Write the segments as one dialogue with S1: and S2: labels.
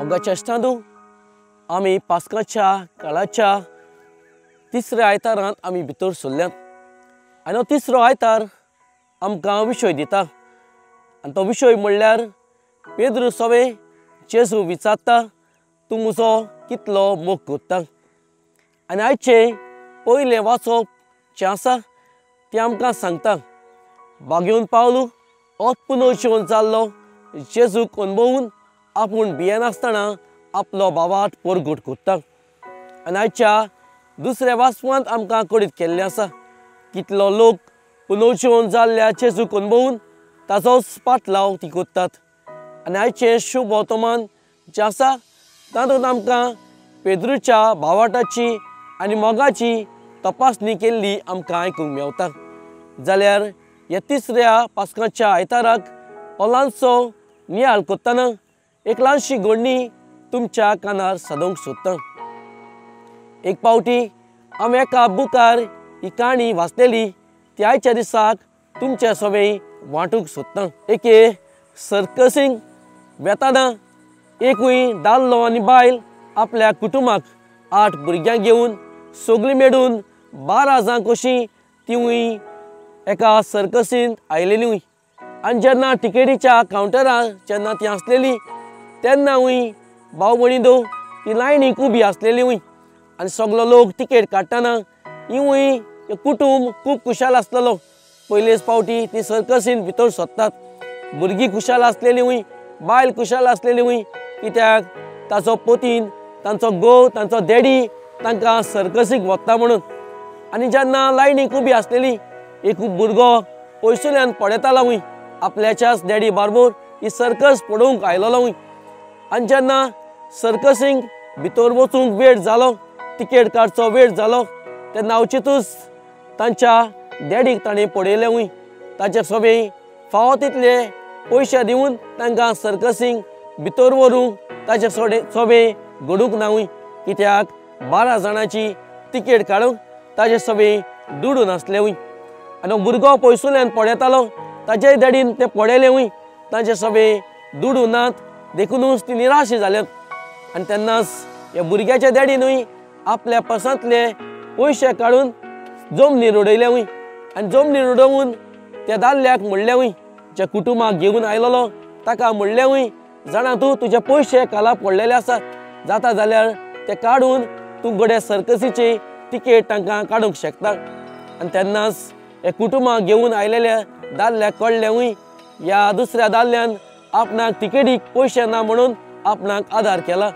S1: मोगाच्या अष्टांदू आमी पास्काच्या काळाच्या तिसऱ्या आयतारांत आमी भितर सरल्यात आनी हो तिसरो आयतार आमकां विशय दिता आनी तो विशय म्हणल्यार पेद्रू सवे जेजू विचारता तूं म्हजो कितलो मोग करता आनी आयचें पयलें वाचप जें आसा तें आमकां सांगता बागेवन पावलू हो पुनर्जीवन जाल्लो जेजूक अणभवून आपूण भियेनासतना आपलो भावार्थ परगट करता आनी आयच्या दुसऱ्या वाचपांत आमकां कळीत केल्लें आसा कितलो लोक पुनर्जीवन जाल्ल्या जेजूक अणभवून ताजोच पाटलाव ती करतात आनी आयचें शुभ वर्तमान जें आसा तातूंत आमकां पेद्रूच्या भावार्थाची आनी मोगाची तपासणी केल्ली आमकां आयकूंक मेवता जाल्यार ह्या तिसऱ्या पास्काच्या आयताराक हो ल्हानसो नियाळ करतना एक ल्हानशी घडणी तुमच्या कानार सादूंक सोदता। एक पावटी हांवें एका बुकार ही काणी वाचलेली ती आयच्या दिसाक तुमच्या सवें वांटूंक सोदता। एके सर्कसींक वेताना एकूय दादलो आनी बायल आपल्या कुटुंबाक 8 भुरग्यांक घेवन सगळीं मेळून 12 कशीं तिवूय एका सर्कसींत आयलेलीं आनी जेन्ना टिकेटीच्या कावंटरार जेन्ना ती आसलेली तेन्नाय भाव भयणींदो ती लायनीक उबी आसलेली आनी सगलो लोक तिकेट काडटना हिवूय कुटुंब खूब खुशाल आसलेलो। पयलेच पावटी ती सर्कसींत भितर सरतात भुरगीं खुशाल आसलेलीं बायल खुशाल आसलेली कित्याक ताचो पतीन तांचो घोव तांचो डॅडी तांकां सर्कसीक व्हरता म्हणून आनी जेन्ना लायनीक उबी आसलेली एक भुरगो पयसुल्यान पडयतालो आपल्याच्याच डॅडी बारबर ही सर्कस पळोवंक आयलोलो आनी जेन्ना सर्कसींक भितर वचूंक वेळ जालो तिकेट काडचो वेळ जालो तेन्ना अवचितूच तांच्या डॅडीक ताणें पळयलें ताचे सवें फावो तितले पयशे दिवन तांकां सर्कसींक भितर व्हरूंक ताचे सवें घडूंक ना कित्याक 12 जाणांची तिकेट काडूंक ताचे सवें दुडून नासलें आनी भुरगो पयसुल्यान पळयतालो ताचे डॅडीन तें पळयलें तांचे सवें दुडून नात देखूनच ती निराश जाल्यात आनी तेन्नाच ह्या भुरग्याच्या डॅडीनूय आपल्या पर्सांतले पयशे काडून जमनीर उडयले आनी जमनीर उडोवन त्या दादल्याक म्हणलें ज्या कुटुंबाक घेवन आयलोलो ताका म्हणलें जाणा तूं तुजे पयशे काला पडलेले आसात जाता जाल्यार ते काडून तूं गडे सर्कसीची तिकेट तांकां काडूंक शकता आनी तेन्नाच हे कुटुंबाक घेवन आयलेल्या दादल्याक कळ्ळें ह्या दुसऱ्या दादल्यान आपणाक तिकेटीक पयशे ना म्हणून आपणाक आदार केला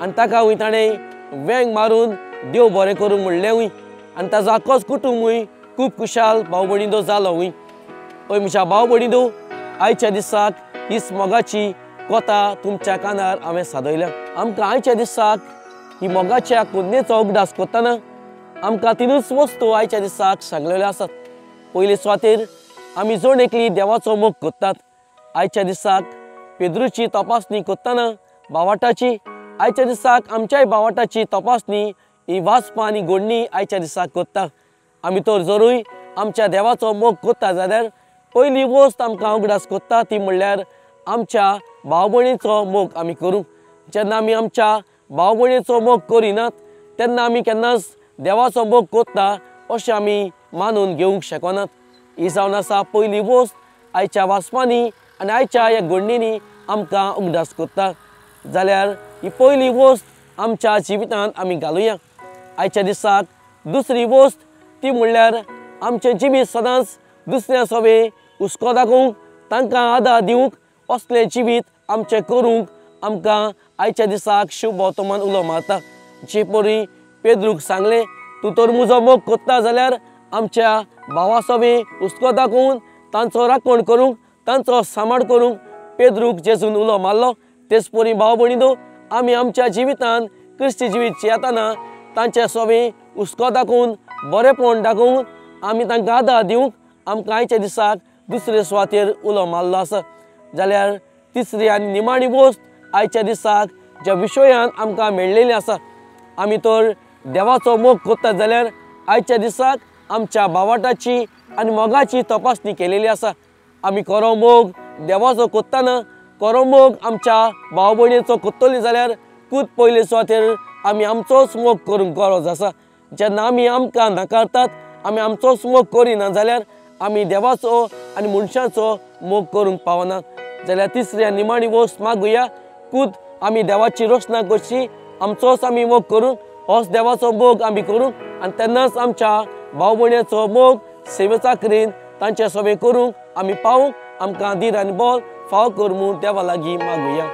S1: आनी ताका ताणें वेंग मारून देव बरें करूं म्हणलें आनी ताजो आख्खोच कुटुंबूय खूब खुशाल भाव भयणींदो जालो हय म्हज्या भाव भयणींदो आयच्या दिसाक हीच मोगाची कथा तुमच्या कानार हांवें सादयल्या। आमकां आयच्या दिसाक ही मोगाच्या कुडणेचो उगडास करतना आमकां 3 वस्तू आयच्या दिसाक सांगलेल्यो आसात। पयले सुवातेर आमी जण एकली देवाचो मोग करतात आयच्या दिसाक पेद्रूची तपासणी करतना भावार्थाची आयच्या दिसाक आमच्याय भावार्थाची तपासणी ही वाचपां आनी घडणी आयच्या दिसाक करता आमी तर जरूय आमच्या देवाचो मोग करता जाल्यार पयली वस्त आमकां उगडास करता ती म्हणल्यार आमच्या भाव भयणीचो मोग आमी करूं। जेन्ना आमी आमच्या भाव भयणीचो मोग करिनात तेन्ना आमी केन्नाच देवाचो मोग करता अशें आमी मानून घेवंक शकनात। ही जावन आसा पयली वस्त आयच्या वाचपांनी आनी आयच्या ह्या घडणींनी आमकां उगडास करता जाल्यार ही पयली वस्त आमच्या जिवितांत आमी घालुया। आयच्या दिसाक दुसरी वस्त ती म्हणल्यार आमचें जिवीत सदांच दुसऱ्या सवें हुस्को दाखोवंक तांकां आदार दिवंक असलें जिवीत आमचें करूंक आमकां आयच्या दिसाक शुभ वर्तमान उलो मारता। जे परी पेद्रूक सांगलें तूं तर म्हजो मोग करता जाल्यार आमच्या भावा सवें हुस्को दाखोवन तांचो राखण करूंक तांचो सांबाळ करूंक पेद्रूक जेजून उलो मारलो तेच परी भाव भयणींदो आमी आमच्या जिवितांत क्रिस्ती जिवीत जियेतना तांचे सवें हुस्को दाखोवन बरेपण दाखोवन आमी तांकां आदार दिवंक आमकां आयच्या दिसाक दुसरे सुवातेर उलो मारलो आसा। जाल्यार तिसरी आनी निमाणी वस्त आयच्या दिसाक ज्या विशयान आमकां मेळ्ळेली आसा आमी तर देवाचो मोग करतात जाल्यार आयच्या दिसाक आमच्या भावार्थाची आनी मोगाची तपासणी केलेली आसा। आमी खरो मोग देवाचो करतना खरो मोग आमच्या भाव भयणीचो कोत्तली जाल्यार खूब पयले सुवातेर आमी आमचोच मोग करूंक गरज आसा। जेन्ना आमी आमकां नाकारतात, आमी आमचोच मोग करिना जाल्यार आमी देवाचो आनी मनशाचो मोग करूंक पावना। जाल्यार तिसरी आनी निमाणी वस्त मागुया, खूद आमी देवाची रोशना करची, आमचोच आमी मोग करूंक, होच देवाचो मोग आमी करूंक आनी तेन्नाच आमच्या भाव भयणीचो मोग सेवे चाकरीन तांचे सोबे करूंक आमी पावूंक आमकां धीर आनी बोल फाव कर म्हूण देवा लागीं मागुया।